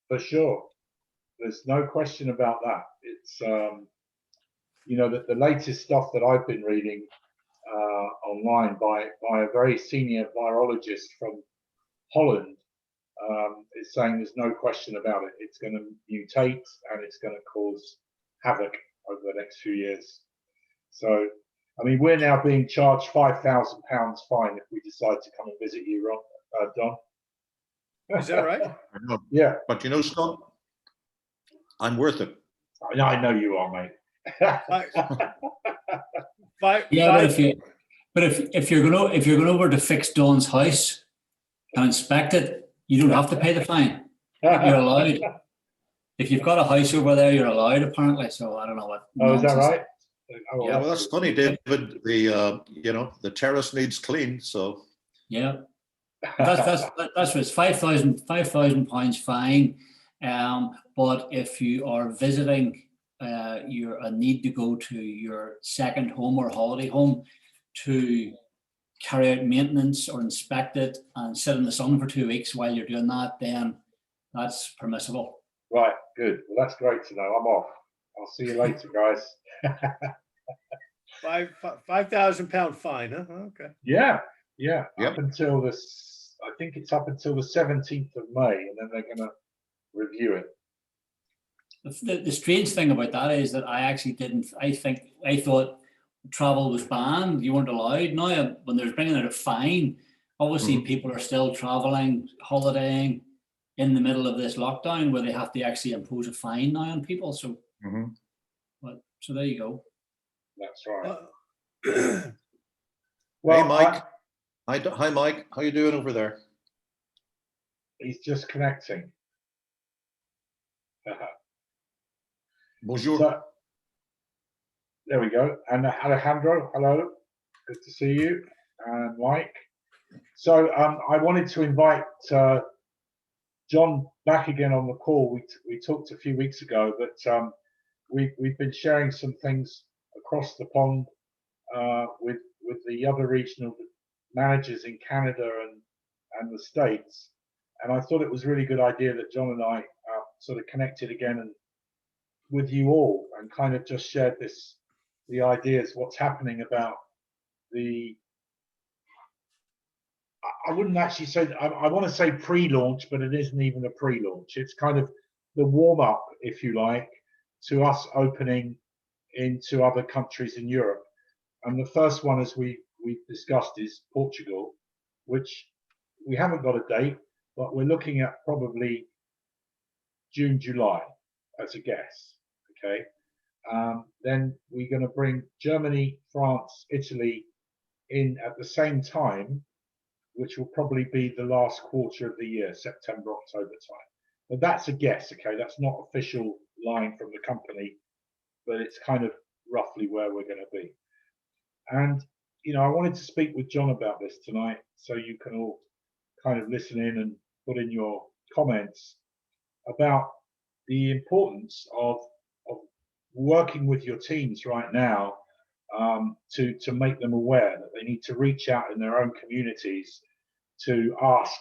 for sure. There's no question about that. It's the latest stuff that I've been reading online by a very senior virologist from Holland is saying there's no question about it. It's going to mutate and it's going to cause havoc over the next few years. So, I mean, we're now being charged £5,000 fine if we decide to come and visit you, Don. Is that right? Yeah. But you know, Scott, I'm worth it. I know you are, mate. But if you're going over to fix Don's house and inspect it, you don't have to pay the fine. You're allowed. If you've got a house over there, you're allowed apparently. So I don't know what. Oh, is that right? Oh, yeah, well, that's funny, David. The terrace needs clean, so. Yeah, that's what's £5,000 fine. But if you are visiting, you're a need to go to your second home or holiday home to carry out maintenance or inspect it and sit in the sun for 2 weeks while you're doing that, then that's permissible. Right, good. Well, that's great to know. I'm off. I'll see you later, guys. £5,000 fine, huh? Okay. Yeah. Yep. Up until I think it's up until the 17th of May, and then they're going to review it. The strange thing about that is that I thought travel was banned. You weren't allowed. Now, when they're bringing out a fine, obviously people are still traveling, holidaying in the middle of this lockdown where they have to actually impose a fine now on people. So, so there you go. That's right. Well, hey, Mike. Hi, Mike. How you doing over there? He's just connecting. Bonjour. So, there we go. And Alejandro, hello. Good to see you. And Mike. So I wanted to invite John back again on the call. We talked a few weeks ago, but we've been sharing some things across the pond with the other regional managers in Canada and the States. And I thought it was a really good idea that John and I sort of connected again and with you all and kind of just shared the ideas, what's happening about I wouldn't actually say, I want to say pre-launch, but it isn't even a pre-launch. It's kind of the warm-up, if you like, to us opening into other countries in Europe. And the first one, as we've discussed, is Portugal, which we haven't got a date, but we're looking at probably June, July as a guess. Okay. Then we're going to bring Germany, France, Italy in at the same time, which will probably be the last quarter of the year, September, October time. But that's a guess, okay? That's not official line from the company, but it's kind of roughly where we're going to be. And, I wanted to speak with John about this tonight, so you can all kind of listen in and put in your comments about the importance of working with your teams right now to make them aware that they need to reach out in their own communities to ask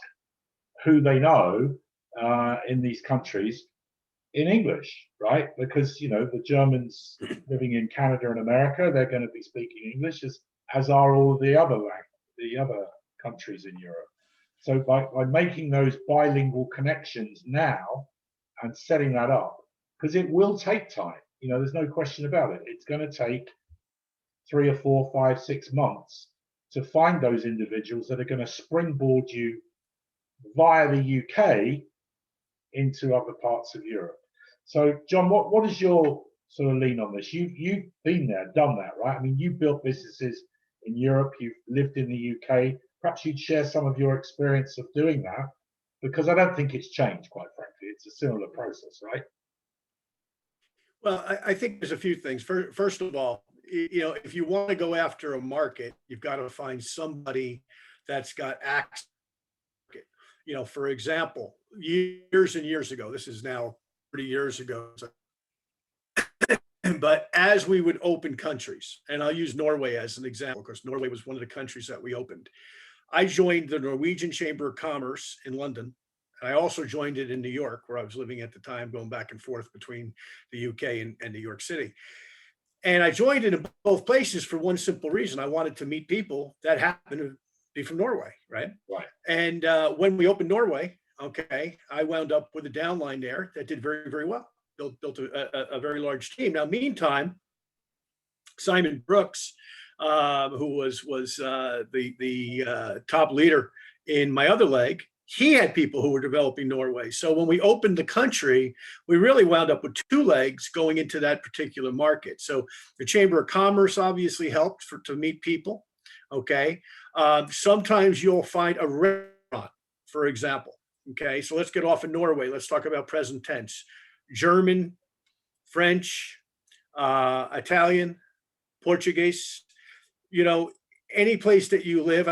who they know in these countries in English, right? Because the Germans living in Canada and America, they're going to be speaking English, as are all the other countries in Europe. So by making those bilingual connections now and setting that up, because it will take time. There's no question about it. It's going to take 3 or 4, 5, 6 months to find those individuals that are going to springboard you via the UK into other parts of Europe. So, John, what is your sort of lean on this? You've been there, done that, right? I mean, you've built businesses in Europe, you've lived in the UK. Perhaps you'd share some of your experience of doing that, because I don't think it's changed, quite frankly. It's a similar process, right? Well, I think there's a few things. First of all, if you want to go after a market, you've got to find somebody that's got access. For example, years and years ago, this is now 30 years ago, but as we would open countries, and I'll use Norway as an example, because Norway was one of the countries that we opened. I joined the Norwegian Chamber of Commerce in London, And I also joined it in New York, where I was living at the time, going back and forth between the UK and New York City. And I joined it in both places for one simple reason. I wanted to meet people that happened to be from Norway, right? Right. And when we opened Norway, okay, I wound up with a downline there that did very, very well. Built a very large team. Now, meantime, Simon Brooks, who was the top leader in my other leg, he had people who were developing Norway. So when we opened the country, we really wound up with two legs going into that particular market. So the Chamber of Commerce obviously helped to meet people. Okay. Sometimes you'll find a restaurant, for example. Okay. So let's get off in Norway. Let's talk about present tense. German, French, Italian, Portuguese, any place that you live.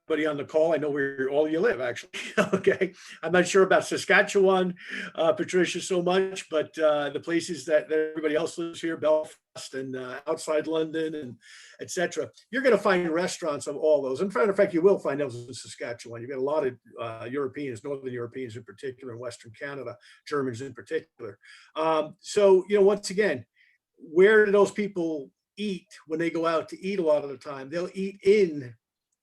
Everybody on the call, I know where all you live, actually. Okay. I'm not sure about Saskatchewan, Patricia, so much, but the places that everybody else lives here, Belfast and outside London and etc. You're going to find restaurants of all those. In fact, you will find those in Saskatchewan. You've got a lot of Europeans, Northern Europeans in particular, in Western Canada, Germans in particular. So, once again, where do those people eat when they go out to eat a lot of the time? They'll eat in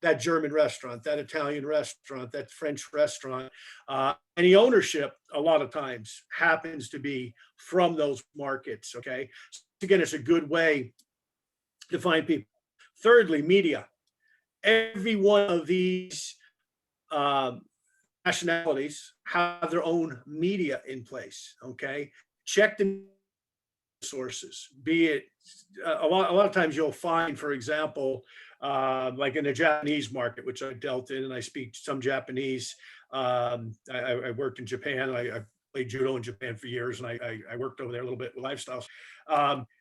that German restaurant, that Italian restaurant, that French restaurant. And the ownership, a lot of times, happens to be from those markets, okay? So again, it's a good way to find people. Thirdly, media. Every one of these nationalities have their own media in place, okay? Check the sources, be it a lot of times you'll find, for example, like in the Japanese market, which I dealt in, and I speak some Japanese. I worked in Japan. I played judo in Japan for years, and I worked over there a little bit with lifestyles.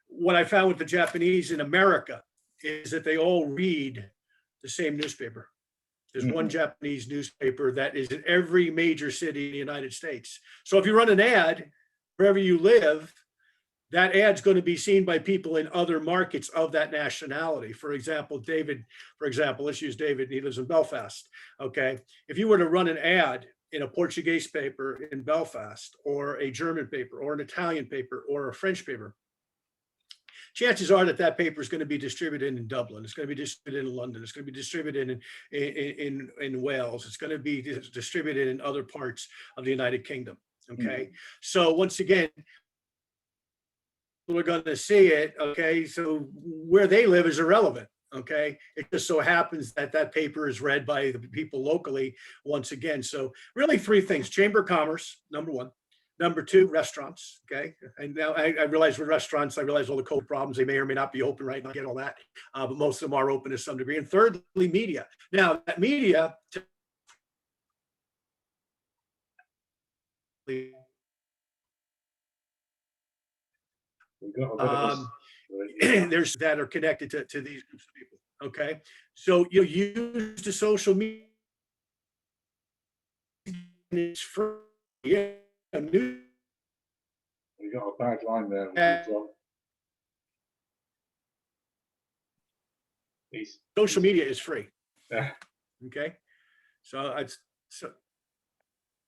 What I found with the Japanese in America is that they all read the same newspaper. There's one Japanese newspaper that is in every major city in the United States. So if you run an ad wherever you live, that ad's going to be seen by people in other markets of that nationality. For example, David, let's use David, he lives in Belfast. Okay. If you were to run an ad in a Portuguese paper in Belfast, or a German paper, or an Italian paper, or a French paper, chances are that paper is going to be distributed in Dublin. It's going to be distributed in London. It's going to be distributed in Wales. It's going to be distributed in other parts of the United Kingdom. Okay. So once again, people are going to see it. Okay. So where they live is irrelevant. Okay. It just so happens that paper is read by the people locally once again. So really three things: Chamber of Commerce, number one. Number two, restaurants. Okay. And now I realize with restaurants, I realize all the COVID problems, they may or may not be open right now, I get all that. But most of them are open to some degree. And thirdly, media. Now that media, there's that are connected to these groups of people. Okay. So you use the social media. It's free. Yeah. You got a bad line there. Social media is free. Yeah. Okay.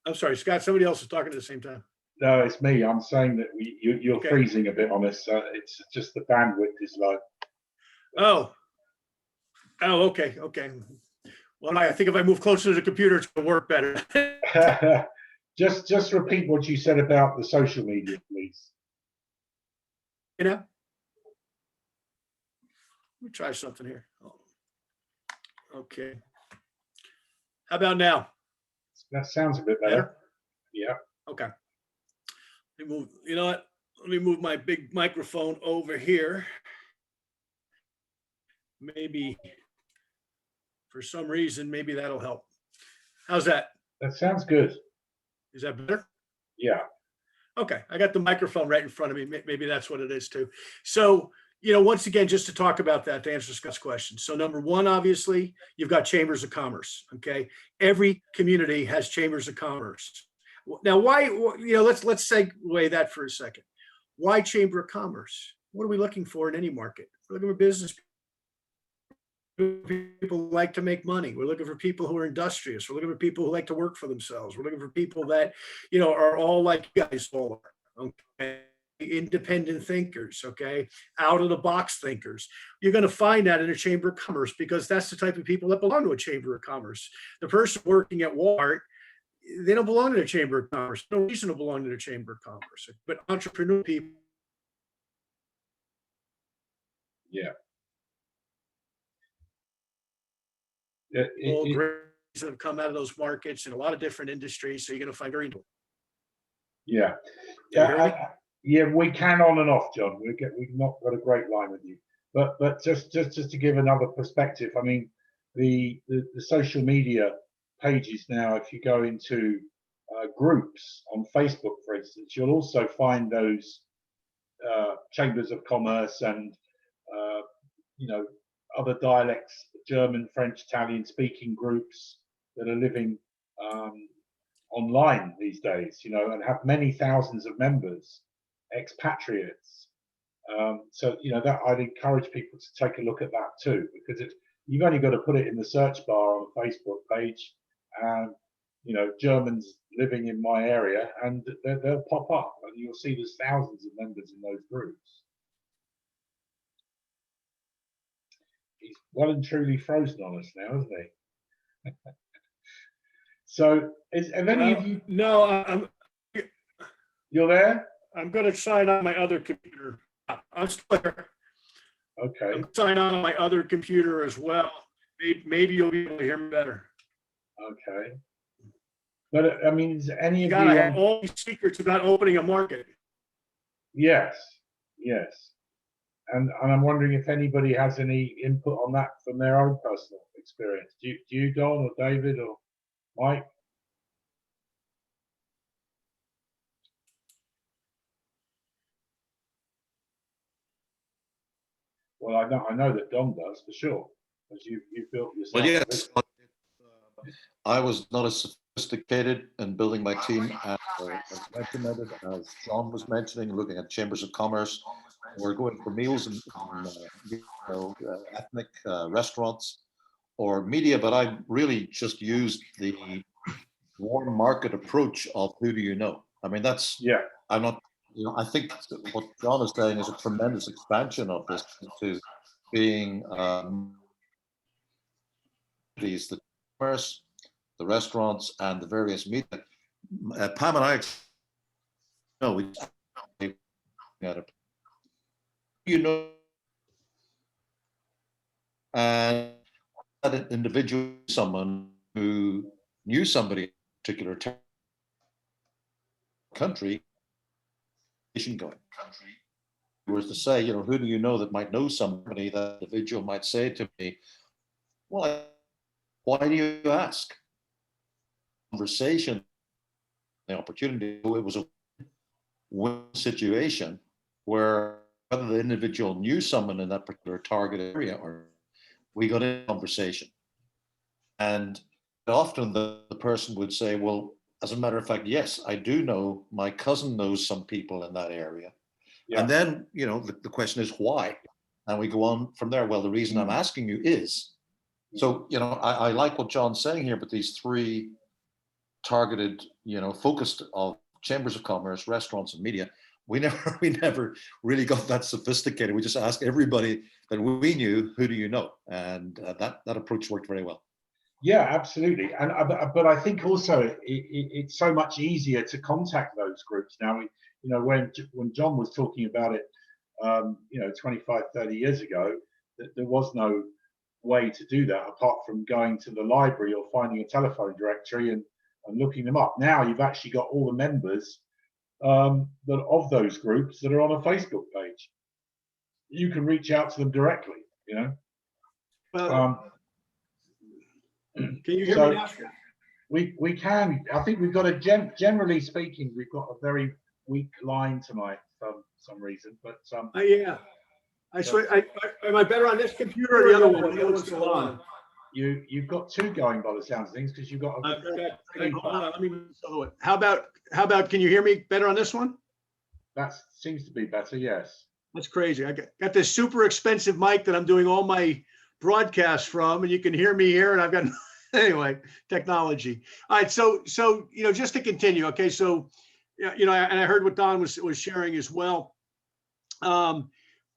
I'm sorry, Scott, somebody else is talking at the same time. No, it's me. I'm saying that you're Okay. freezing a bit on us. It's just the bandwidth is low. Oh, okay. Well, I think if I move closer to the computer, it's going to work better. Just repeat what you said about the social media, please. Let me try something here. Okay. How about now? That sounds a bit better. Yeah. Okay. Let me move. You know what? Let me move my big microphone over here. Maybe for some reason, maybe that'll help. How's that? That sounds good. Is that better? Yeah. Okay. I got the microphone right in front of me. Maybe that's what it is too. So, once again, just to talk about that, to answer Scott's question. So number one, obviously, you've got chambers of commerce. Okay. Every community has chambers of commerce. Now, why, let's segue that for a second. Why chamber of commerce? What are we looking for in any market? We're looking for business. People who like to make money. We're looking for people who are industrious. We're looking for people who like to work for themselves. We're looking for people that, are all like you guys all are. Okay. Independent thinkers, okay, out of the box thinkers. You're going to find that in a chamber of commerce because that's the type of people that belong to a chamber of commerce. The person working at Walmart, they don't belong to the chamber of commerce. No reason to belong to the chamber of commerce. But entrepreneur people, Yeah. all great that have come out of those markets in a lot of different industries. So you're going to find very. Yeah. Can you hear me? Yeah, we can on and off, John. We've not got a great line with you, but just to give another perspective, I mean, the social media pages now, if you go into groups on Facebook, for instance, you'll also find those chambers of commerce and other dialects, German, French, Italian speaking groups that are living online these days, and have many thousands of members, expatriates. So that I'd encourage people to take a look at that too, because you've only got to put it in the search bar on a Facebook page, and Germans living in my area, and they'll pop up, and you'll see there's thousands of members in those groups. He's well and truly frozen on us now, isn't he? So, have any of you? No, You're there? I'm going to sign on my other computer. I'm still there. Okay. I'm signing on my other computer as well. Maybe you'll be able to hear me better. Okay. But I mean, is any You of gotta you? have all these secrets about opening a market. Yes. Yes. And I'm wondering if anybody has any input on that from their own personal experience. Do you, Don, or David, or Mike? Well, I know that Don does for sure, because you built yourself. Well, yes, I was not as sophisticated in building my team as recommended, as John was mentioning, looking at chambers of commerce. We're going for meals in ethnic restaurants or media, but I really just used the warm market approach of who do you know? I mean, that's, Yeah. I'm not, I think what John is saying is a tremendous expansion of this to being the commerce, the restaurants, and the various media. Pam and I, we at it, and that individual, someone who knew somebody in a particular country, going. Was to say, who do you know that might know somebody? That individual might say to me, well, why do you ask? Conversation, the opportunity, it was a win situation where whether the individual knew someone in that particular target area or we got in conversation. And often the person would say, well, as a matter of fact, yes, I do know, my cousin knows some people in that area. Yeah. And then, the question is why? And we go on from there. Well, the reason I'm asking you is, so, I like what John's saying here, but these three targeted, focused of chambers of commerce, restaurants, and media, we never really got that sophisticated. We just asked everybody that we knew, who do you know? And that approach worked very well. Yeah, absolutely. And but I think also it's so much easier to contact those groups now. When John was talking about it, 25, 30 years ago, there was no way to do that apart from going to the library or finding a telephone directory and looking them up. Now you've actually got all the members of those groups that are on a Facebook page. You can reach out to them directly. Well, can you hear me now? We can. I think we've got generally speaking, we've got a very weak line tonight for some reason. But yeah, I swear. Am I better on this computer or the other one? The other one's still on. You've got two going by the sounds of things because you've got. Hold on, let me move this other one. How about? Can you hear me better on this one? That seems to be better. Yes. That's crazy. I got this super expensive mic that I'm doing all my broadcast from, and you can hear me here, and I've got anyway, technology. All right, so just to continue, okay, so and I heard what Don was sharing as well.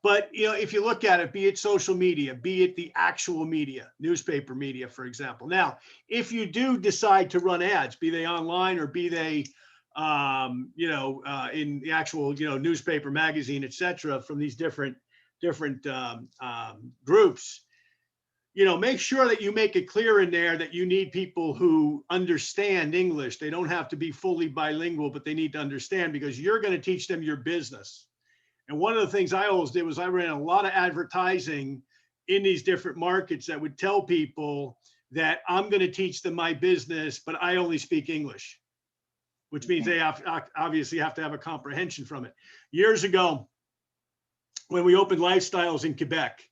But if you look at it, be it social media, be it the actual media, newspaper media, for example. Now, if you do decide to run ads, be they online or be they in the actual newspaper, magazine, etc., from these different groups, make sure that you make it clear in there that you need people who understand English. They don't have to be fully bilingual, but they need to understand, because you're going to teach them your business. And one of the things I always did was I ran a lot of advertising in these different markets that would tell people that I'm going to teach them my business, but I only speak English, which means they obviously have to have a comprehension from it. Years ago, when we opened Lifestyles in Quebec,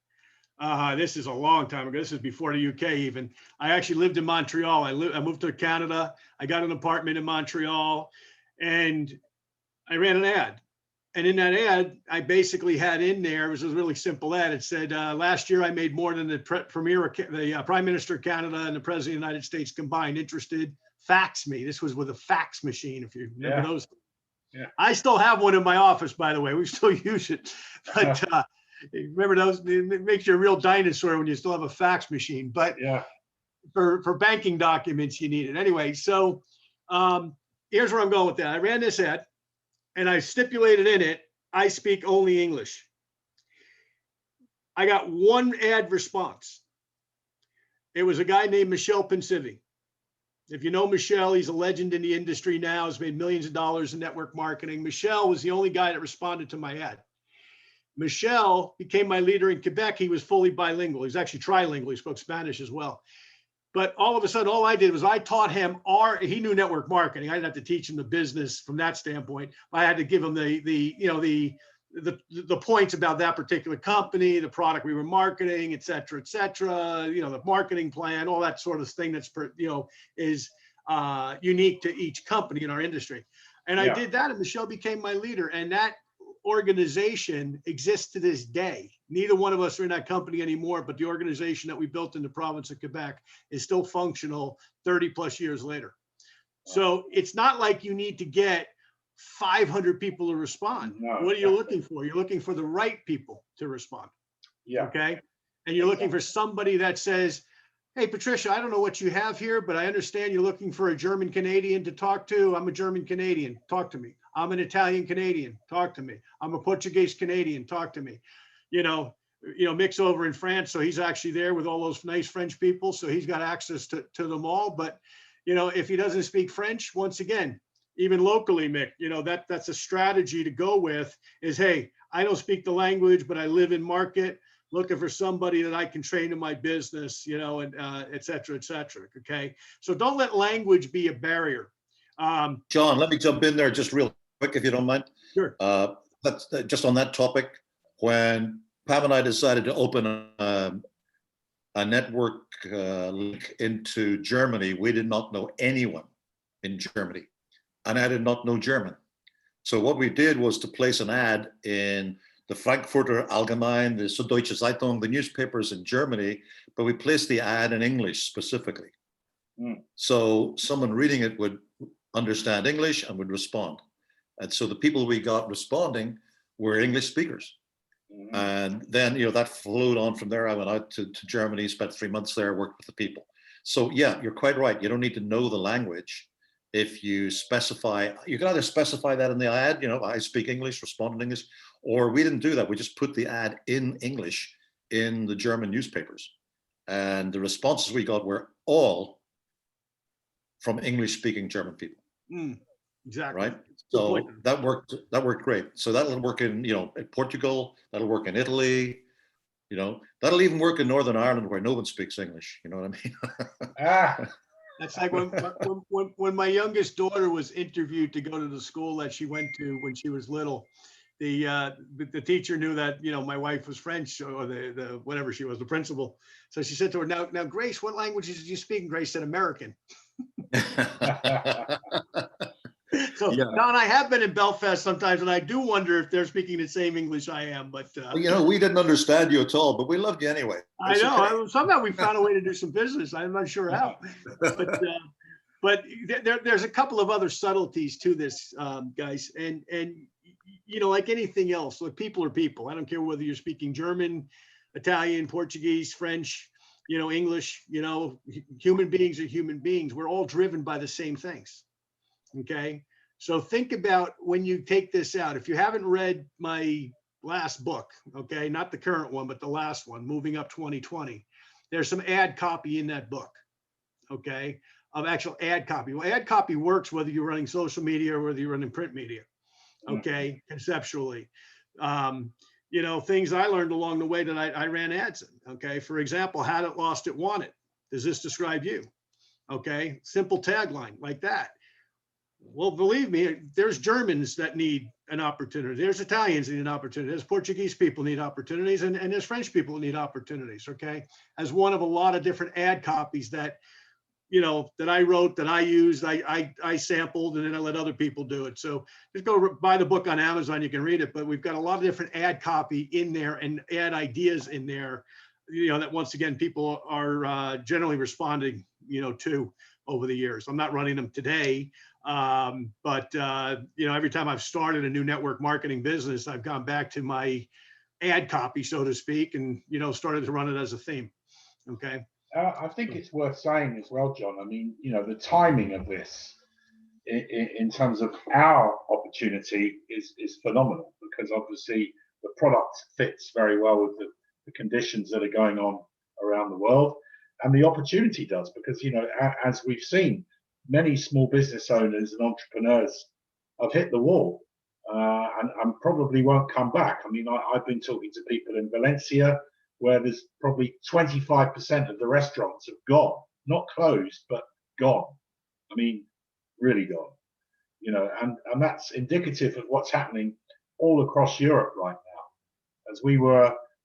this is a long time ago. This is before the UK even. I actually lived in Montreal. I moved to Canada. I got an apartment in Montreal, and I ran an ad. And in that ad, I basically had in there, it was a really simple ad. It said, last year I made more than the Prime Minister of Canada and the President of the United States combined. Interested? Fax me. This was with a fax machine, if you remember those. Yeah. I still have one in my office, by the way. We still use it. But remember those? It makes you a real dinosaur when you still have a fax machine. But for banking documents, you need it. Anyway, so here's where I'm going with that. I ran this ad, and I stipulated in it, I speak only English. I got one ad response. It was a guy named Michel Pensivi. If you know Michel, he's a legend in the industry now. He's made millions of dollars in network marketing. Michel was the only guy that responded to my ad. Michel became my leader in Quebec. He was fully bilingual. He was actually trilingual. He spoke Spanish as well. But all of a sudden, all I did was I taught him he knew network marketing. I didn't have to teach him the business from that standpoint. I had to give him the points about that particular company, the product we were marketing, et cetera, the marketing plan, all that sort of thing that's, is unique to each company in our industry. And I did that, and Michelle became my leader. And that organization exists to this day. Neither one of us are in that company anymore, but the organization that we built in the province of Quebec is still functional 30 plus years later. So it's not like you need to get 500 people to respond. No, what are you looking for? You're looking for the right people to respond. Yeah. Okay. And you're looking for somebody that says, hey, Patricia, I don't know what you have here, but I understand you're looking for a German Canadian to talk to. I'm a German Canadian. Talk to me. I'm an Italian Canadian. Talk to me. I'm a Portuguese Canadian. Talk to me. Mick's over in France, so he's actually there with all those nice French people, so he's got access to them all. But if he doesn't speak French, once again, even locally, Mick, that's a strategy to go with. Is, hey, I don't speak the language, but I live in market, looking for somebody that I can train in my business, and et cetera, et cetera. Okay, so don't let language be a barrier. John, let me jump in there just real quick, if you don't mind. Sure. That's just on that topic. When Pam and I decided to open a network link into Germany, we did not know anyone in Germany, and I did not know German. So what we did was to place an ad in the Frankfurter Allgemein, the Süddeutsche Zeitung, the newspapers in Germany, but we placed the ad in English specifically. So someone reading it would understand English and would respond. And so the people we got responding were English speakers. And then, that flowed on from there. I went out to Germany, spent 3 months there, worked with the people. So yeah, you're quite right. You don't need to know the language. If you specify, you can either specify that in the ad, I speak English, respond in English, or we didn't do that. We just put the ad in English in the German newspapers. And the responses we got were all from English-speaking German people. Exactly. Right. So that worked great. So that'll work in, in Portugal, that'll work in Italy, that'll even work in Northern Ireland where no one speaks English. You know what I mean? That's like when my youngest daughter was interviewed to go to the school that she went to when she was little. The teacher knew that, my wife was French, or the whatever she was, the principal. So she said to her, now Grace, what languages did you speak? And Grace said American. So So Yeah. Don, I have been in Belfast sometimes, and I do wonder if they're speaking the same English I am. But Well, you know, we didn't understand you at all, but we loved you anyway. I It's know okay. somehow we found a way to do some business. I'm not sure how, but there's a couple of other subtleties to this, guys, and you know, like anything else, look, people are people. I don't care whether you're speaking German, Italian, Portuguese, French, you know, English. You know, human beings are human beings. We're all driven by the same things. Okay, so think about when you take this out. If you haven't read my last book, okay, not the current one, but the last one, Moving Up 2020, there's some ad copy in that book, okay, of actual ad copy. Well, ad copy works whether you're running social media or whether you're running print media, okay, conceptually. You know, things I learned along the way that I ran ads in, okay. For example, had it, lost it, want it. Does this describe you? Okay, simple tagline like that. Well, believe me, there's Germans that need an opportunity. There's Italians that need an opportunity. There's Portuguese people need opportunities, and there's French people that need opportunities, okay? As one of a lot of different ad copies that, you know, that I wrote, that I used, I sampled, and then I let other people do it. So just go buy the book on Amazon, you can read it, but we've got a lot of different ad copy in there and ad ideas in there, you know, that once again, people are generally responding, you know, to over the years. I'm not running them today. But you know, every time I've started a new network marketing business, I've gone back to my ad copy, so to speak, and, you know, started to run it as a theme. Okay. I think it's worth saying as well, John. I mean, you know, the timing of this in terms of our opportunity is phenomenal, because obviously the product fits very well with the conditions that are going on around the world, and the opportunity does, because, you know, as we've seen, many small business owners and entrepreneurs have hit the wall, and probably won't come back. I mean, I've been talking to people in Valencia where there's probably 25% of the restaurants have gone, not closed, but gone. I mean, really gone. You know, and that's indicative of what's happening all across Europe right now, as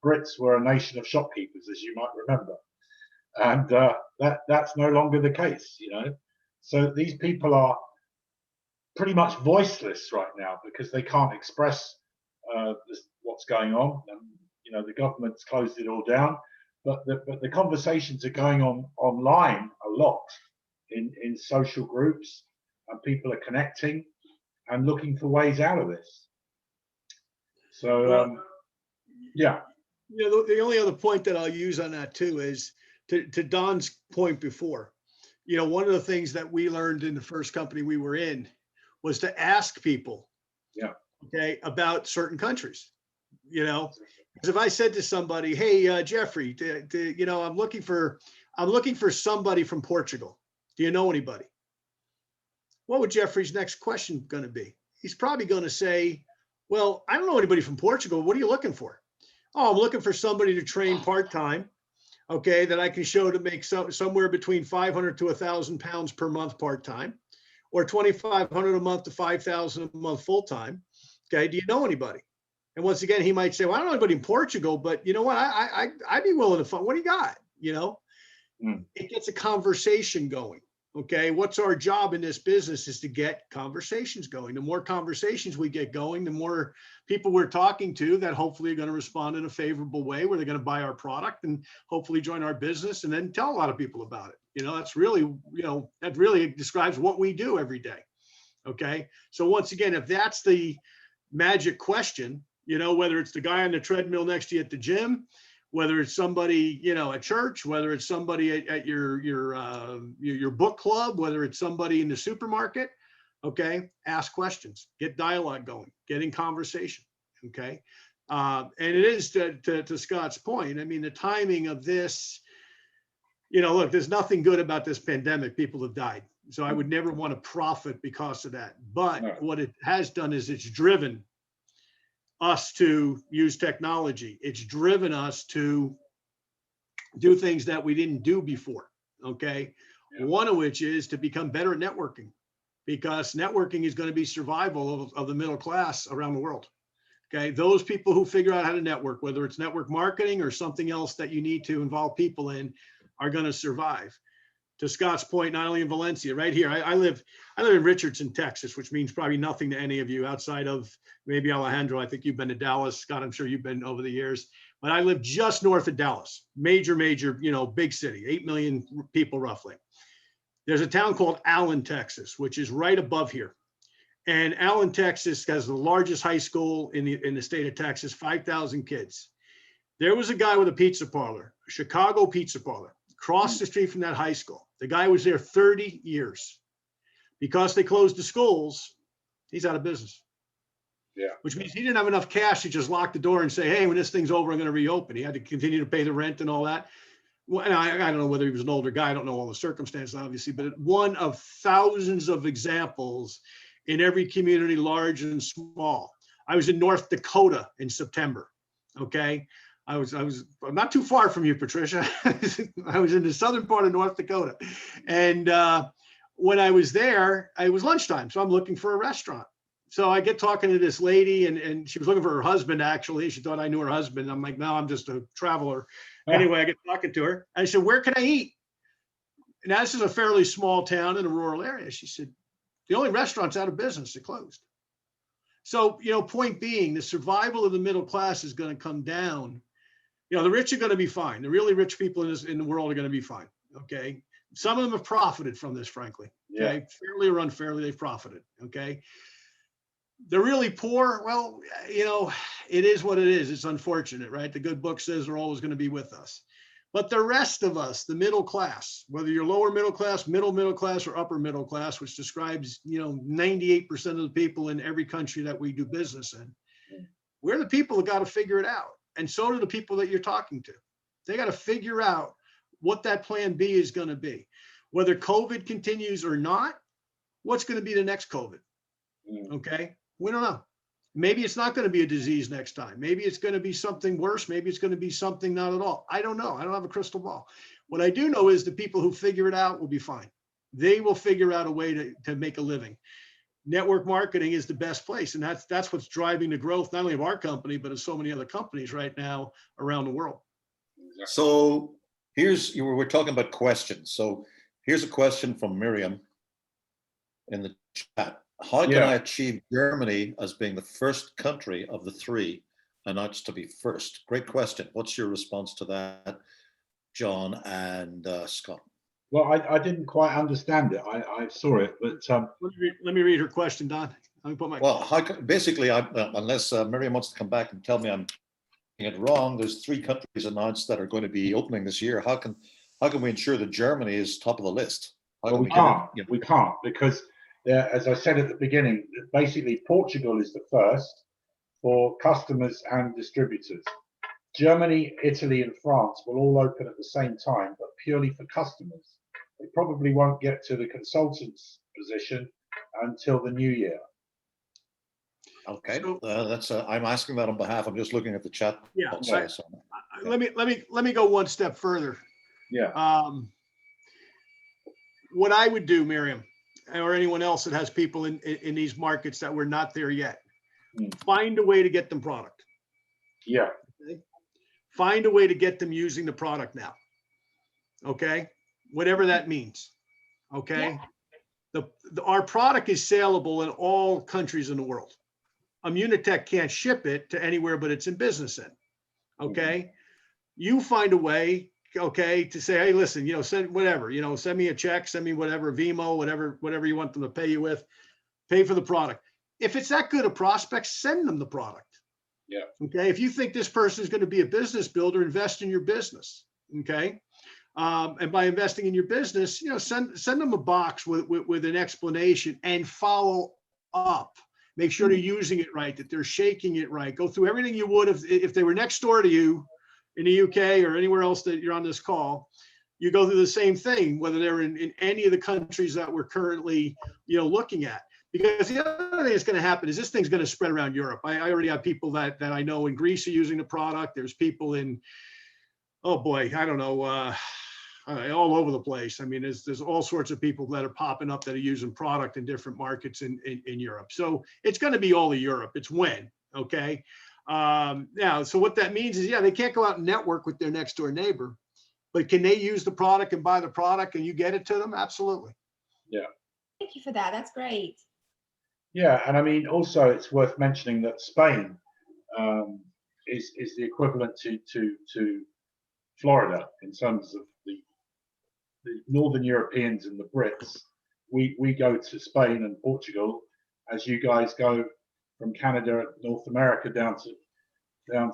Brits were a nation of shopkeepers, as you might remember, and that's no longer the case. You know, so these people are pretty much voiceless right now because they can't express what's going on, and, you know, the government's closed it all down. But the conversations are going on online a lot in social groups, and people are connecting and looking for ways out of this. So yeah. You know, the only other point that I'll use on that too is to Don's point before. You know, one of the things that we learned in the first company we were in was to ask people, Yeah. okay, about certain countries. You know, because if I said to somebody, "Hey, Jeffrey, you know, I'm looking for somebody from Portugal. Do you know anybody?" What would Jeffrey's next question going to be? He's probably going to say, "Well, I don't know anybody from Portugal. What are you looking for?" "Oh, I'm looking for somebody to train part-time, okay, that I can show to make somewhere between 500 to 1,000 pounds per month part-time, or 2,500 a month to 5,000 a month full-time. Okay, do you know anybody?" And once again, he might say, "Well, I don't know anybody in Portugal, but you know what? I'd be willing to fund. What do you got?" You know, It gets a conversation going. Okay, what's our job in this business is to get conversations going. The more conversations we get going, the more people we're talking to that hopefully are going to respond in a favorable way, where they're going to buy our product and hopefully join our business, and then tell a lot of people about it. You know, that's really, you know, that really describes what we do every day. Okay, so once again, if that's the magic question, you know, whether it's the guy on the treadmill next to you at the gym, whether it's somebody, you know, at church, whether it's somebody at your book club, whether it's somebody in the supermarket, okay, ask questions, get dialogue going, get in conversation, okay. And it is to Scott's point. I mean, the timing of this, you know, look, there's nothing good about this pandemic. People have died. So I would never want to profit because of that. But what it has done is it's driven us to use technology. It's driven us to do things that we didn't do before. Okay. Yeah. One of which is to become better at networking, because networking is going to be survival of the middle class around the world. Okay. Those people who figure out how to network, whether it's network marketing or something else that you need to involve people in, are going to survive. to Scott's point, not only in Valencia, right here. I live in Richardson, Texas, which means probably nothing to any of you outside of maybe Alejandro. I think you've been to Dallas. Scott, I'm sure you've been over the years. But I live just north of Dallas, major, big city, 8 million people roughly. There's a town called Allen, Texas, which is right above here. And Allen, Texas has the largest high school in the state of Texas, 5,000 kids. There was a guy with a pizza parlor, a Chicago pizza parlor, across the street from that high school. The guy was there 30 years. Because they closed the schools, he's out of business. Yeah. Which means he didn't have enough cash to just lock the door and say, hey, when this thing's over, I'm going to reopen. He had to continue to pay the rent and all that. Well, and I don't know whether he was an older guy. I don't know all the circumstances, obviously, but one of thousands of examples in every community, large and small. I was in North Dakota in September. Okay. I was not too far from you, Patricia. I was in the southern part of North Dakota. And when I was there, it was lunchtime. So I'm looking for a restaurant. So I get talking to this lady and she was looking for her husband, actually. She thought I knew her husband. I'm like, no, I'm just a traveler. Anyway, I get talking to her. I said, where can I eat? Now, this is a fairly small town in a rural area. She said, the only restaurant's out of business. It closed. So, point being, the survival of the middle class is going to come down. The rich are going to be fine. The really rich people in the world are going to be fine. Okay. Some of them have profited from this, frankly. Okay. Yeah. Fairly or unfairly, they've profited. Okay. The really poor, well, it is what it is. It's unfortunate, right? The good book says they're always going to be with us. But the rest of us, the middle class, whether you're lower middle class, middle class, or upper middle class, which describes, 98% of the people in every country that we do business in, we're the people that got to figure it out. And so do the people that you're talking to. They got to figure out what that plan B is going to be. Whether COVID continues or not, what's going to be the next COVID? Okay. We don't know. Maybe it's not going to be a disease next time. Maybe it's going to be something worse. Maybe it's going to be something not at all. I don't know. I don't have a crystal ball. What I do know is the people who figure it out will be fine. They will figure out a way to make a living. Network marketing is the best place. And that's what's driving the growth, not only of our company, but of so many other companies right now around the world. So we're talking about questions. So here's a question from Miriam in the chat. How can I achieve Germany as being the first country of the three announced to be first? Great question. What's your response to that, John and Scott? Well, I didn't quite understand it. I saw it, but let me read her question, Don. Let me put my. Well, unless Miriam wants to come back and tell me I'm getting it wrong, there's 3 countries announced that are going to be opening this year. How can we ensure that Germany is top of the list? We can't because, as I said at the beginning, basically Portugal is the first for customers and distributors. Germany, Italy, and France will all open at the same time, but purely for customers. They probably won't get to the consultant's position until the new year. Okay, so, I'm asking that on behalf. I'm just looking at the chat. Yeah. Let me go one step further. Yeah. What I would do, Miriam, or anyone else that has people in these markets that we're not there yet, find a way to get them product. Yeah. Okay? Find a way to get them using the product now. Okay. Whatever that means. Okay. Yeah. Our product is saleable in all countries in the world. Immunitech can't ship it to anywhere but it's in business in. Okay. You find a way, okay, to say, hey, listen, send whatever, send me a check, send me whatever, Vimo, whatever you want them to pay you with, pay for the product. If it's that good a prospect, send them the product. Yeah. Okay. If you think this person is going to be a business builder, invest in your business. Okay. And by investing in your business, send them a box with an explanation and follow up. Make sure they're using it right, that they're shaking it right. Go through everything you would if they were next door to you in the UK or anywhere else that you're on this call. You go through the same thing, whether they're in any of the countries that we're currently, looking at. Because the other thing that's going to happen is this thing's going to spread around Europe. I already have people that I know in Greece are using the product. There's people in, oh boy, I don't know, all over the place. I mean, there's all sorts of people that are popping up that are using product in different markets in Europe. So it's going to be all of Europe. It's when, okay? Now, so what that means is, they can't go out and network with their next door neighbor. but can they use the product and buy the product and you get it to them? Absolutely. Thank you for that. That's great. Yeah, and I mean, also it's worth mentioning that Spain is the equivalent to Florida in terms of the Northern Europeans and the Brits. We go to Spain and Portugal as you guys go from Canada, North America down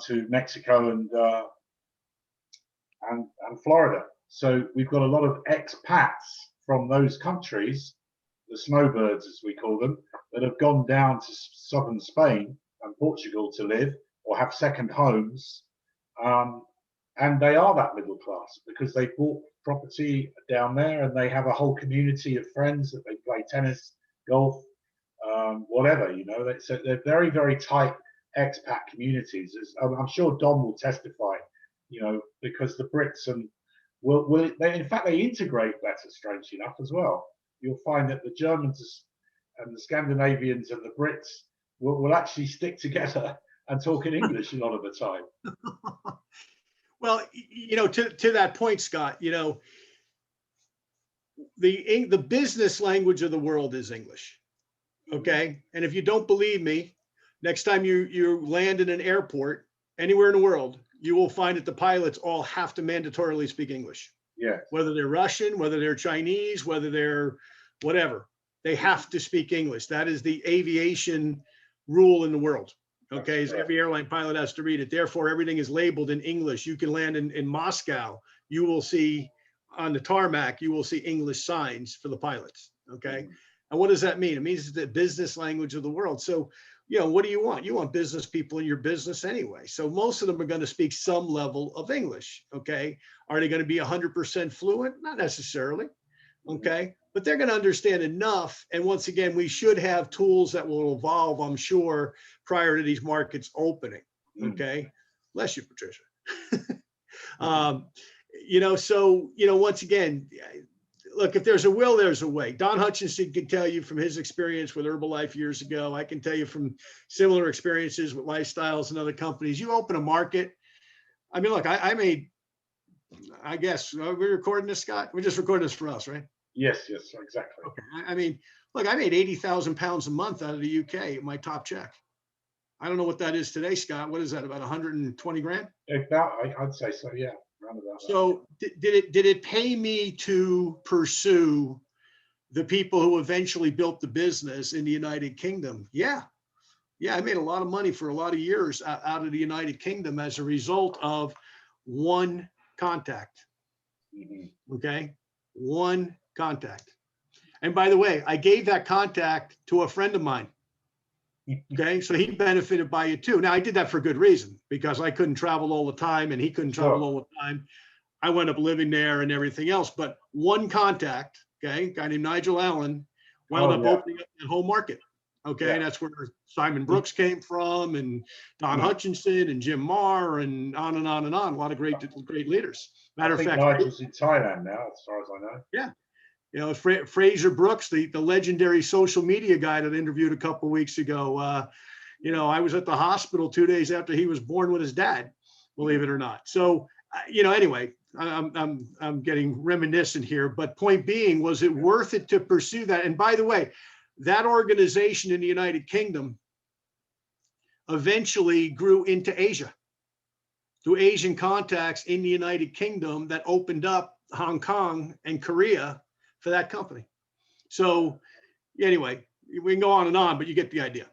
to Mexico and Florida. So we've got a lot of expats from those countries, the snowbirds as we call them, that have gone down to southern Spain and Portugal to live or have second homes. And they are that middle class because they bought property down there and they have a whole community of friends that they play tennis, golf, whatever, you know. So they're very, very tight expat communities. As I'm sure Don will testify, you know, because the Brits and in fact they integrate better, strangely enough, as well. You'll find that the Germans and the Scandinavians and the Brits will actually stick together and talk in English a lot of the time. Well, you know, to that point, Scott, you know, the business language of the world is English. Okay. And if you don't believe me, next time you land in an airport anywhere in the world, you will find that the pilots all have to mandatorily speak English. Yeah. Whether they're Russian, whether they're Chinese, whether they're whatever, they have to speak English. That is the aviation rule in the world. Okay. So every airline pilot has to read it. Therefore, everything is labeled in English. You can land in Moscow. You will see on the tarmac, you will see English signs for the pilots. Okay. Mm-hmm. And what does that mean? It means it's the business language of the world. So, you know, what do you want? You want business people in your business anyway. So most of them are going to speak some level of English. Okay. Are they going to be 100% fluent? Not necessarily. Okay. But they're going to understand enough. And once again, we should have tools that will evolve, I'm sure, prior to these markets opening. Okay. Bless you, Patricia. You know, so, you know, once again, look, if there's a will, there's a way. Don Hutchinson can tell you from his experience with Herbalife years ago. I can tell you from similar experiences with Lifestyles and other companies. You open a market. I mean, look, I made, I guess, we're recording this, Scott? We're just recording this for us, right? Yes, exactly. Okay. I mean, look, I made 80,000 pounds a month out of the UK, my top check. I don't know what that is today, Scott. What is that, about 120 grand? I'd say so, yeah. So did it pay me to pursue the people who eventually built the business in the United Kingdom? Yeah. I made a lot of money for a lot of years out of the United Kingdom as a result of one contact. Mm-hmm. Okay. One contact. And by the way, I gave that contact to a friend of mine. Okay, so he benefited by it too. Now I did that for good reason because I couldn't travel all the time and he couldn't travel all the time. I wound up living there and everything else. But one contact, okay, a guy named Nigel Allen, wound up opening up that whole market. Okay, and that's where Simon Brooks came from, and Don Hutchinson and Jim Marr, and on and on and on. A lot of great leaders. Matter of fact, Nigel's in Thailand now, as far as I know. Yeah. You know, Fraser Brooks, the legendary social media guy that I interviewed a couple of weeks ago. You know, I was at the hospital 2 days after he was born with his dad, believe it or not. So, you know, anyway, I'm getting reminiscent here, but point being, was it worth it to pursue that? And by the way, that organization in the United Kingdom eventually grew into Asia through Asian contacts in the United Kingdom that opened up Hong Kong and Korea for that company. So anyway, we can go on, but you get the idea.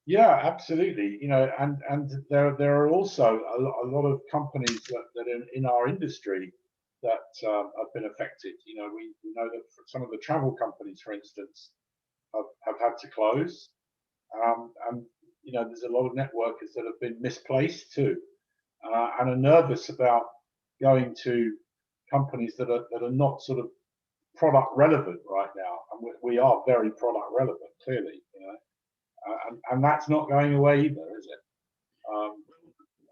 Yeah, absolutely. You know, and there are also a lot of companies that in our industry that have been affected. You know, we know that some of the travel companies, for instance, have had to close. And, you know, there's a lot of networkers that have been misplaced too, and are nervous about going to companies that are not sort of product relevant right now. And we are very product relevant, clearly, you know, and that's not going away either, is it?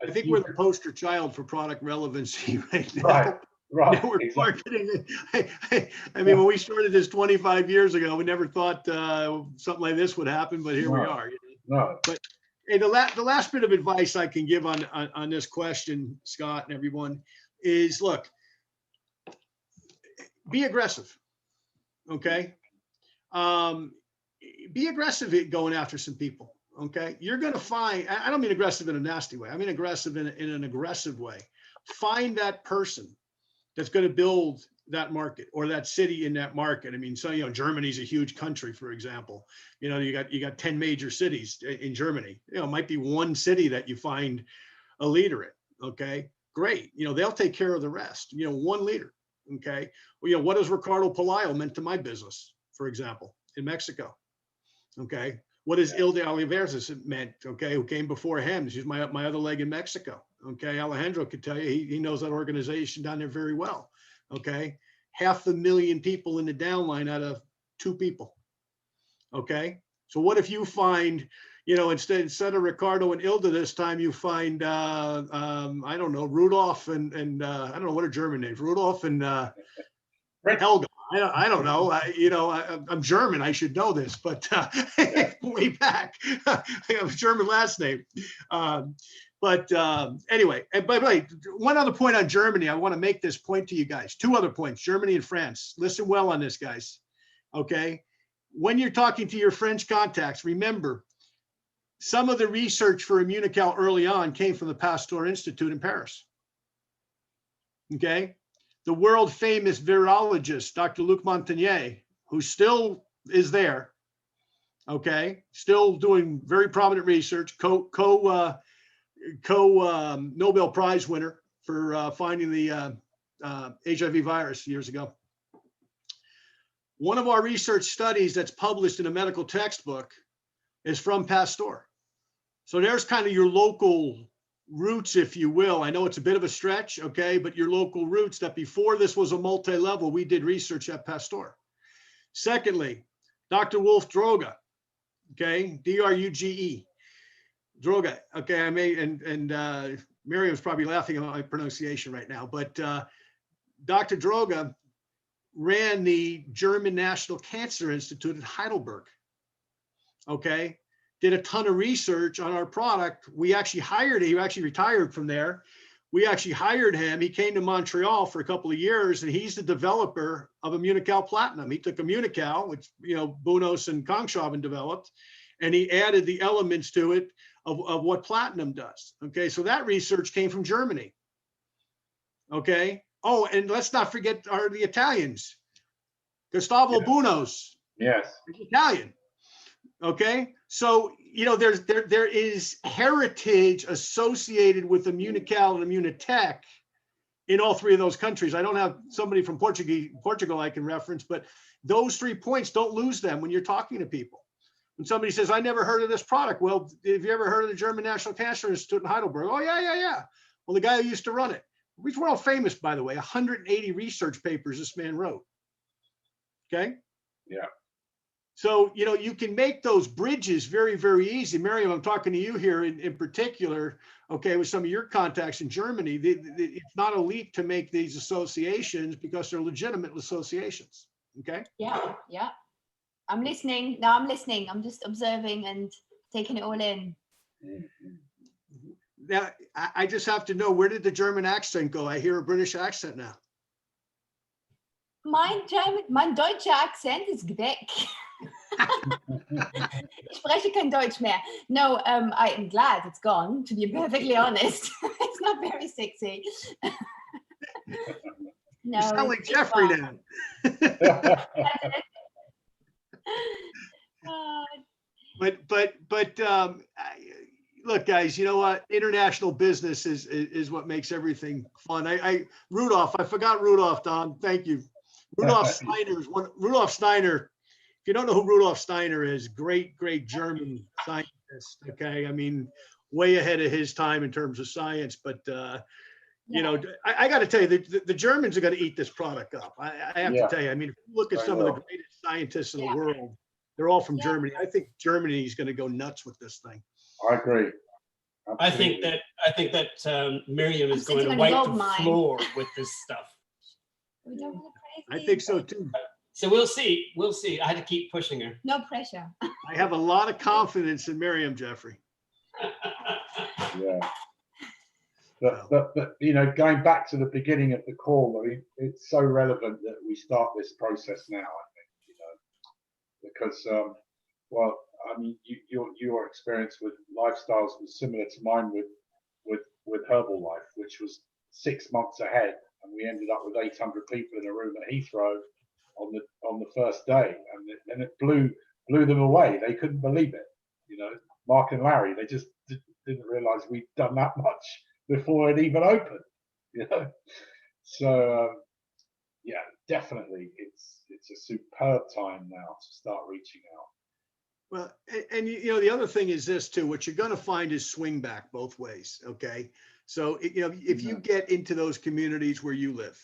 I think we're the poster child for product relevancy right now. Right. Network marketing. I mean, when we started this 25 years ago, we never thought something like this would happen, but here we are. You know? No. But hey, the last bit of advice I can give on this question, Scott and everyone, is, look, be aggressive. Okay. Be aggressive at going after some people. Okay. You're going to find, I don't mean aggressive in a nasty way. I mean aggressive in an aggressive way. Find that person that's going to build that market or that city in that market. I mean, so, you know, Germany's a huge country, for example. You know, you got 10 major cities in Germany. You know, it might be one city that you find a leader in. Okay, great. You know, they'll take care of the rest. You know, one leader. Okay. Well, you know, what does Ricardo Pelayo meant to my business, for example, in Mexico? Okay. What is Ilde Olivares meant? Okay. Who came before him? She's my other leg in Mexico. Okay. Alejandro could tell you, he knows that organization down there very well. Okay. 500,000 people in the downline out of 2 people. Okay. So what if you find, you know, instead of Ricardo and Ilda this time, you find, I don't know, Rudolph and I don't know what are German names, Rudolph and Helga. I don't know. You know, I'm German. I should know this, but way back, I have a German last name. Anyway, and by the way, one other point on Germany, I want to make this point to you guys. 2 other points, Germany and France. Listen well on this, guys. Okay. When you're talking to your French contacts, remember, some of the research for Immunical early on came from the Pasteur Institute in Paris. Okay. The world famous virologist, Dr. Luc Montagnier, who still is there. Okay. Still doing very prominent research, Nobel Prize winner for finding the HIV virus years ago. One of our research studies that's published in a medical textbook is from Pasteur. So there's kind of your local roots, if you will. I know it's a bit of a stretch, okay, but your local roots that before this was a multi-level, we did research at Pasteur. Secondly, Dr. Wolf Droge, okay, D-R-U-G-E. Droge, okay, I may, and Miriam's probably laughing at my pronunciation right now, but Dr. Droge ran the German National Cancer Institute in Heidelberg, okay, did a ton of research on our product. We actually hired him, he actually retired from there. We actually hired him. He came to Montreal for a couple of years, and he's the developer of Immunical Platinum. He took Immunical, which, you know, Bunos and Kongshaven developed, and he added the elements to it of what platinum does. Okay, so that research came from Germany. Okay. Oh, and let's not forget the Italians. Gustavo Bunos. Yes. Italian. Okay. So, you know, there is heritage associated with Immunical and Immunitech in all 3 of those countries. I don't have somebody from Portugal I can reference, but those 3 points, don't lose them when you're talking to people. When somebody says, I never heard of this product. Well, have you ever heard of the German National Cancer Institute in Heidelberg? Oh, yeah. Well, the guy who used to run it. He's world famous, by the way, 180 research papers this man wrote. Okay. Yeah. So, you know, you can make those bridges very, very easy. Miriam, I'm talking to you here in particular, okay, with some of your contacts in Germany. It's not a leap to make these associations because they're legitimate associations. Okay. Yeah. I'm listening. No, I'm listening. I'm just observing and taking it all in. Now, I just have to know, where did the German accent go? I hear a British accent now. Mein deutscher Akzent ist weg. Ich spreche kein Deutsch mehr. No, I am glad it's gone, to be perfectly honest. It's not very sexy. No, You sound like Jeffrey now. But look, guys, you know what? International business is what makes everything fun. Rudolph, I forgot Rudolph, Don. Thank you. Rudolf Steiner. If you don't know who Rudolf Steiner is, great German scientist. Okay, I mean, way ahead of his time in terms of science. But you know, I got to tell you, the Germans are going to eat this product up. I have to tell you. I mean, if you look at some of the greatest scientists in the world, they're all from Germany. I think Germany is going to go nuts with this thing. I agree. Absolutely. I think that Miriam is going to wipe the floor with this stuff. We don't want to I think so too. So we'll see. We'll see. I had to keep pushing her. No pressure. I have a lot of confidence in Miriam, Jeffrey. Yeah. But you know, going back to the beginning of the call, I mean, it's so relevant that we start this process now. I think, you know, because well, I mean, your experience with lifestyles was similar to mine with Herbalife, which was 6 months ahead, and we ended up with 800 people in a room at Heathrow on the first day, and it blew them away. They couldn't believe it. You know, Mark and Larry, they just didn't realize we'd done that much before it even opened. You know, so yeah, definitely, it's a superb time now to start reaching out. Well, and you know, the other thing is this too, what you're going to find is swing back both ways. Okay. So, you know, if you get into those communities where you live,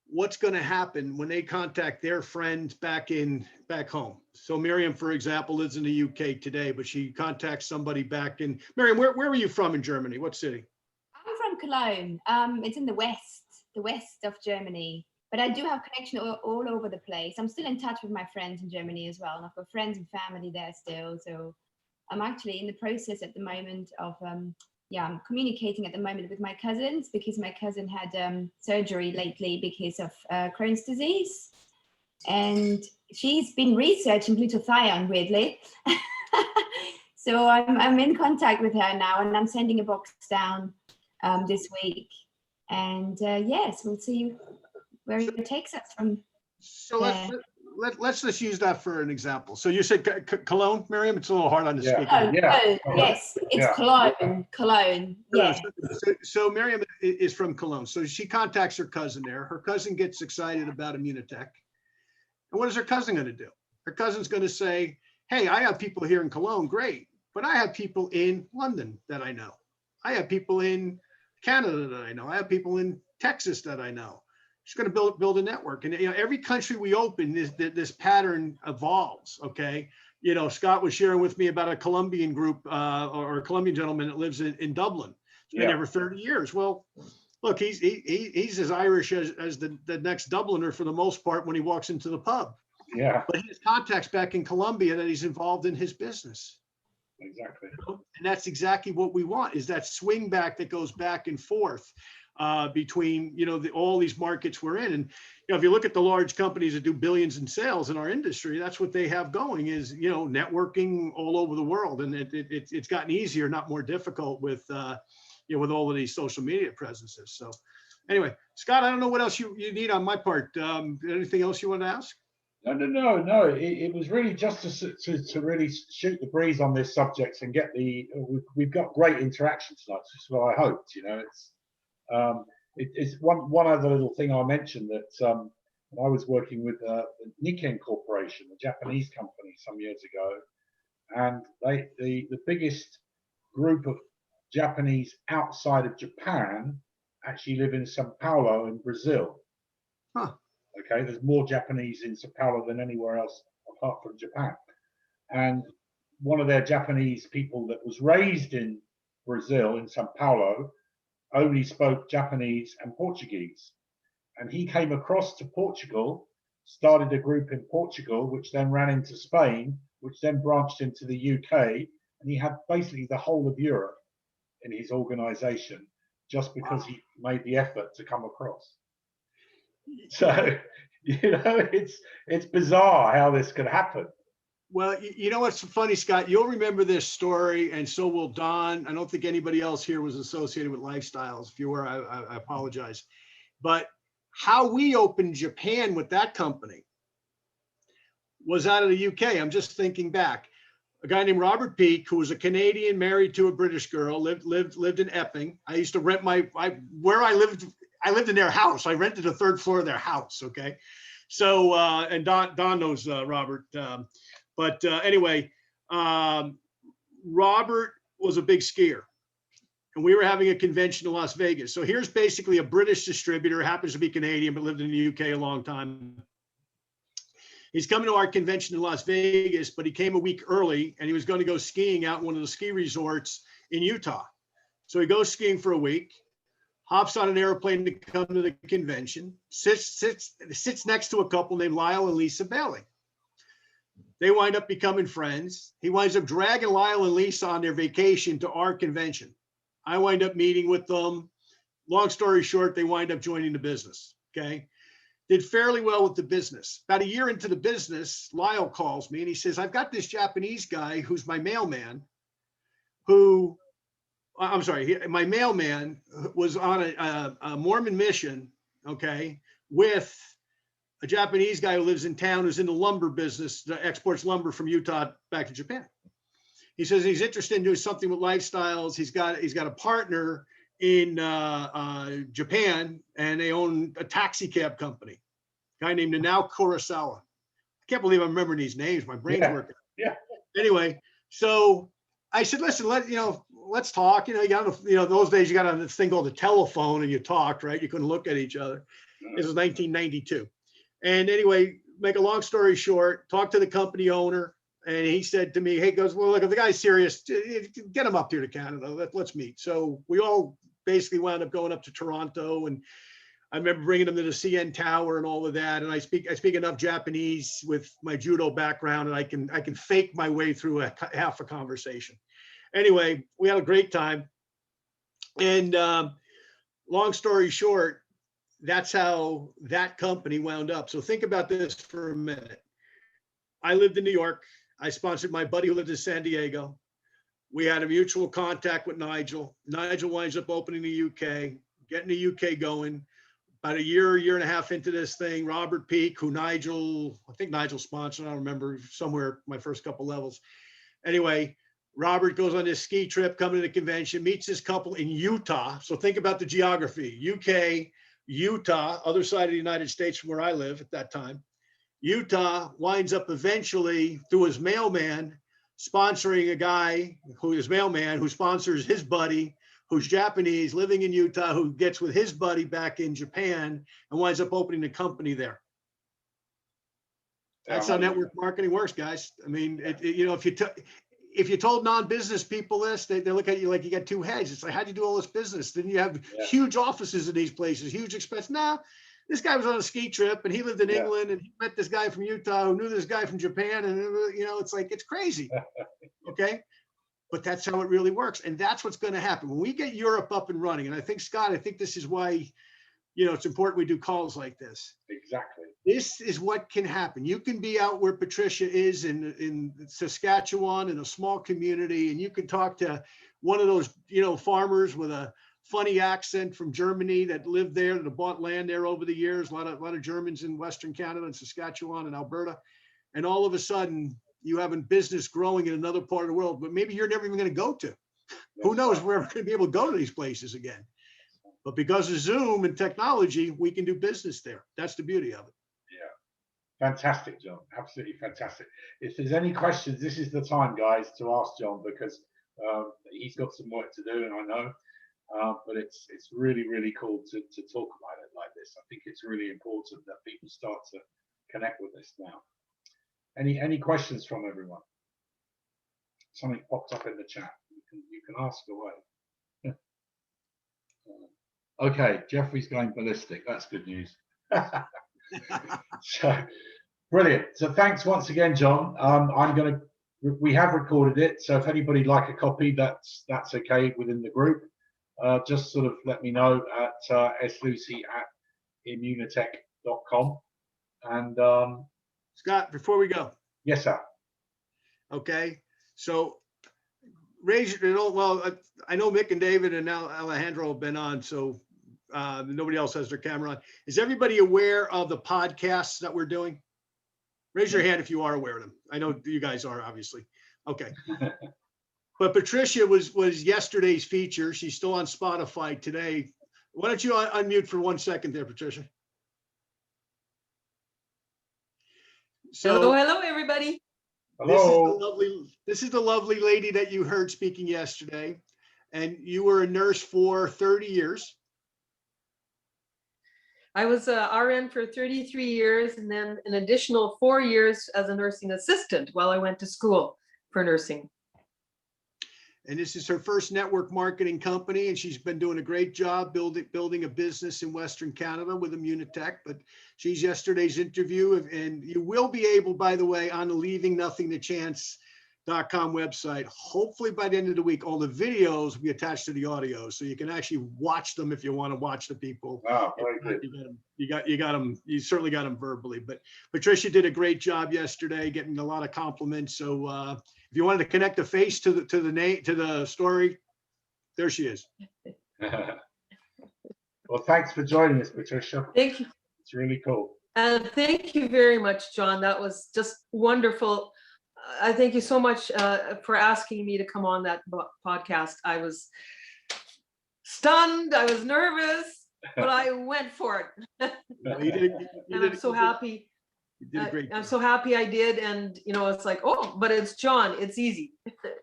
what's going to happen when they contact their friends back home? So Miriam, for example, lives in the UK today, but she contacts somebody back in, Miriam, where were you from in Germany? What city? I'm from Cologne. It's in the west of Germany. But I do have connection all over the place. I'm still in touch with my friends in Germany as well. And I've got friends and family there still. So I'm actually in the process at the moment of, I'm communicating at the moment with my cousins, because my cousin had surgery lately because of Crohn's disease. And she's been researching glutathione, weirdly. So I'm in contact with her now, and I'm sending a box down this week. And yes, we'll see where it takes us from. So let's just use that for an example. So you said Cologne, Miriam? It's a little hard on the speaker. Yes, it's Cologne. Cologne. Yeah. So Miriam is from Cologne. So she contacts her cousin there. Her cousin gets excited about Immunotech. And what is her cousin going to do? Her cousin's going to say, hey, I have people here in Cologne, great. But I have people in London that I know. I have people in Canada that I know. I have people in Texas that I know. She's going to build a network. And you know, every country we open, this pattern evolves. Okay. You know, Scott was sharing with me about a Colombian group or a Colombian gentleman that lives in Dublin. It's been there for 30 years. Well, look, he's as Irish as the next Dubliner for the most part when he walks into the pub. Yeah. But he has contacts back in Colombia that he's involved in his business. Exactly. And that's exactly what we want, is that swing back that goes back and forth between, you know, all these markets we're in. And, you know, if you look at the large companies that do billions in sales in our industry, that's what they have going is, you know, networking all over the world. And it's gotten easier, not more difficult with, you know, with all of these social media presences. So anyway, Scott, I don't know what else you need on my part. Anything else you want to ask? No. It was really just to really shoot the breeze on this subject and get we've got great interaction tonight. This is what I hoped. You know, it's one other little thing I mentioned that when I was working with the Nikken Corporation, a Japanese company, some years ago, and the biggest group of Japanese outside of Japan actually live in Sao Paulo in Brazil. Huh. Okay, there's more Japanese in Sao Paulo than anywhere else apart from Japan. And one of their Japanese people that was raised in Brazil, in Sao Paulo, only spoke Japanese and Portuguese. And he came across to Portugal, started a group in Portugal, which then ran into Spain, which then branched into the UK. And he had basically the whole of Europe in his organization just because he made the effort to come across. So, you know, it's bizarre how this could happen. Well, you know what's funny, Scott? You'll remember this story, and so will Don. I don't think anybody else here was associated with Lifestyles. If you were, I apologize. But how we opened Japan with that company was out of the UK. I'm just thinking back. A guy named Robert Peake, who was a Canadian married to a British girl, lived in Epping. I used to rent where I lived in their house. I rented the third floor of their house. Okay. So, and Don knows Robert. But anyway, Robert was a big skier, and we were having a convention in Las Vegas. So here's basically a British distributor, happens to be Canadian, but lived in the UK a long time. He's coming to our convention in Las Vegas, but he came a week early, and he was going to go skiing out in one of the ski resorts in Utah. So he goes skiing for a week, hops on an airplane to come to the convention, sits next to a couple named Lyle and Lisa Bailey. They wind up becoming friends. He winds up dragging Lyle and Lisa on their vacation to our convention. I wind up meeting with them. Long story short, they wind up joining the business. Okay. Did fairly well with the business. About a year into the business, Lyle calls me and he says, I've got this Japanese guy who's my mailman my mailman was on a Mormon mission, okay, with a Japanese guy who lives in town who's in the lumber business, that exports lumber from Utah back to Japan. He says he's interested in doing something with lifestyles. He's got a partner in Japan, and they own a taxi cab company, a guy named Nanao Kurosawa. I can't believe I'm remembering these names. My brain's working. Yeah. Anyway, so I said, listen, let's talk. You got those days you got on this thing called the telephone and you talked, right? You couldn't look at each other. This was 1992. And anyway, make a long story short, talked to the company owner, and he said to me, hey, goes, well, look, if the guy's serious, get him up here to Canada. Let's meet. So we all basically wound up going up to Toronto, and I remember bringing him to the CN Tower and all of that. And I speak enough Japanese with my judo background, and I can fake my way through half a conversation. Anyway, we had a great time. And long story short, that's how that company wound up. So think about this for a minute. I lived in New York. I sponsored my buddy who lived in San Diego. We had a mutual contact with Nigel. Nigel winds up opening the UK, getting the UK going. About a year and a half into this thing, Robert Peake, who I think Nigel sponsored, I don't remember, somewhere my first couple levels. Anyway, Robert goes on this ski trip, coming to the convention, meets this couple in Utah. So think about the geography, UK, Utah, other side of the United States from where I live at that time. Utah winds up eventually through his mailman sponsoring a guy his mailman who sponsors his buddy who's Japanese living in Utah, who gets with his buddy back in Japan and winds up opening a company there. That's how network marketing works, guys. I mean, if you told non-business people this, they look at you like you got two heads. It's like, how'd you do all this business? Didn't you have huge offices in these places, huge expense? Nah, this guy was on a ski trip and he lived in England and he met this guy from Utah who knew this guy from Japan. And, it's like, it's crazy. Okay. But that's how it really works. And that's what's going to happen when we get Europe up and running. And I think, Scott, I think this is why, it's important we do calls like this. Exactly. This is what can happen. You can be out where Patricia is in Saskatchewan in a small community, and you can talk to one of those, farmers with a funny accent from Germany that lived there, that have bought land there over the years. A lot of Germans in Western Canada and Saskatchewan and Alberta. And all of a sudden you have a business growing in another part of the world, but maybe you're never even going to go to. Who knows if we're ever going to be able to go to these places again. But because of Zoom and technology, we can do business there. That's the beauty of it. Yeah. Fantastic, John. Absolutely fantastic. If there's any questions, this is the time, guys, to ask John, because he's got some work to do, and I know. But it's really, really cool to talk about it like this. I think it's really important that people start to connect with this now. Any questions from everyone? Something popped up in the chat. You can ask away. Okay, Jeffrey's going ballistic. That's good news. So brilliant. So thanks once again, John. We have recorded it. So if anybody'd like a copy, that's okay within the group. Just sort of let me know at slucy@immunitech.com. And Scott, before we go. Yes, sir. Okay. So raise your, well, I know Mick and David and now Alejandro have been on, so nobody else has their camera on. Is everybody aware of the podcasts that we're doing? Raise your hand if you are aware of them. I know you guys are, obviously. Okay. But Patricia was yesterday's feature. She's still on Spotify today. Why don't you unmute for 1 second there, Patricia? So, hello, everybody. Hello. This is the lovely lady that you heard speaking yesterday, and you were a nurse for 30 years. I was a RN for 33 years, and then an additional 4 years as a nursing assistant while I went to school for nursing. And this is her first network marketing company, and she's been doing a great job building a business in Western Canada with Immunitech. But she's yesterday's interview, and you will be able, by the way, on the Leaving Nothing to Chance website. Hopefully by the end of the week, all the videos will be attached to the audio, so you can actually watch them if you want to watch the people. Wow, very good. You got them. You certainly got them verbally. But Patricia did a great job yesterday, getting a lot of compliments. So if you wanted to connect the face to the story, there she is. Well, thanks for joining us, Patricia. Thank you. It's really cool. And thank you very much, John. That was just wonderful. I thank you so much for asking me to come on that podcast. I was stunned. I was nervous, but I went for it. And I'm so happy. You did a great I'm job. so happy I did. And, you know, it's like, oh, but it's John. It's easy.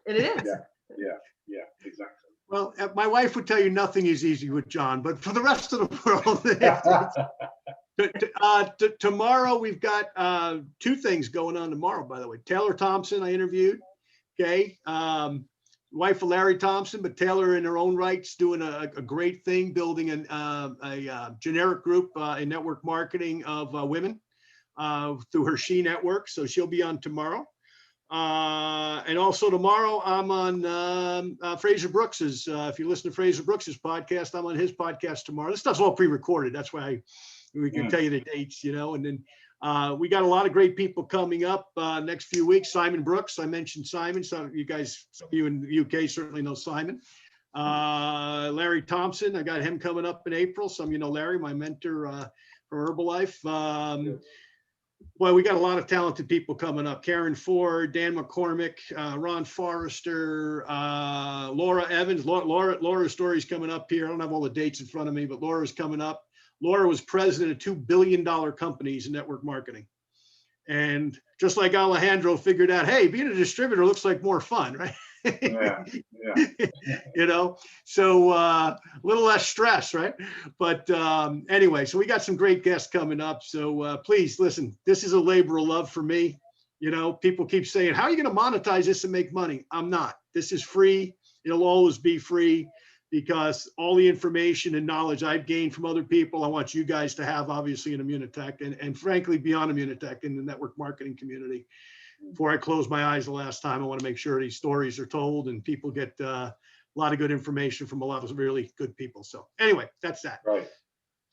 And it is. Yeah, exactly. Well, my wife would tell you nothing is easy with John, but for the rest of the world, tomorrow we've got two things going on tomorrow, by the way. Taylor Thompson, I interviewed, okay? Wife of Larry Thompson, but Taylor in her own rights doing a great thing, building a generic group in network marketing of women through her She Network. So she'll be on tomorrow. And also tomorrow I'm on Fraser Brooks's. If you listen to Fraser Brooks's podcast, I'm on his podcast tomorrow. This stuff's all pre-recorded. That's why we can tell you the dates, you know. And then we got a lot of great people coming up next few weeks. Simon Brooks, I mentioned Simon. Some of you in the UK certainly know Simon. Larry Thompson, I got him coming up in April. Some of you know Larry, my mentor for Herbalife. Well, we got a lot of talented people coming up. Karen Ford, Dan McCormick, Ron Forrester, Laura Evans. Laura's story's coming up here. I don't have all the dates in front of me, but Laura's coming up. Laura was president of $2 billion companies in network marketing. And just like Alejandro figured out, hey, being a distributor looks like more fun, right? Yeah. You know, so a little less stress, right? But anyway, so we got some great guests coming up. So please listen, this is a labor of love for me. You know, people keep saying, how are you going to monetize this and make money? I'm not. This is free. It'll always be free, because all the information and knowledge I've gained from other people, I want you guys to have, obviously, in Immunotech and frankly, beyond Immunotech in the network marketing community. Before I close my eyes the last time, I want to make sure these stories are told and people get a lot of good information from a lot of really good people. So anyway, that's that. Right.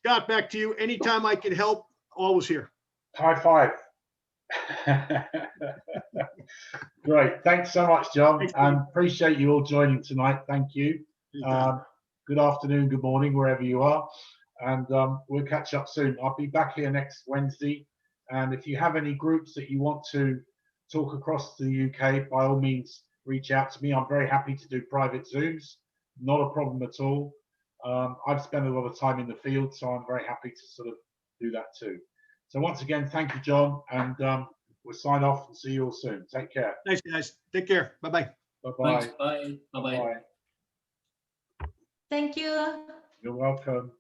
Scott, back to you. Anytime I can help, always here. High five. Great. Thanks so much, John. And appreciate you all joining tonight. Thank you. Good afternoon, good morning, wherever you are. And we'll catch up soon. I'll be back here next Wednesday. And if you have any groups that you want to talk across the UK, by all means, reach out to me. I'm very happy to do private Zooms. Not a problem at all. I've spent a lot of time in the field, so I'm very happy to sort of do that too. So once again, thank you, John. And we'll sign off and see you all soon. Take care. Thanks, guys. Take care. Bye-bye. Bye-bye. Thanks. Bye. Bye-bye. Bye. Thank you. You're welcome.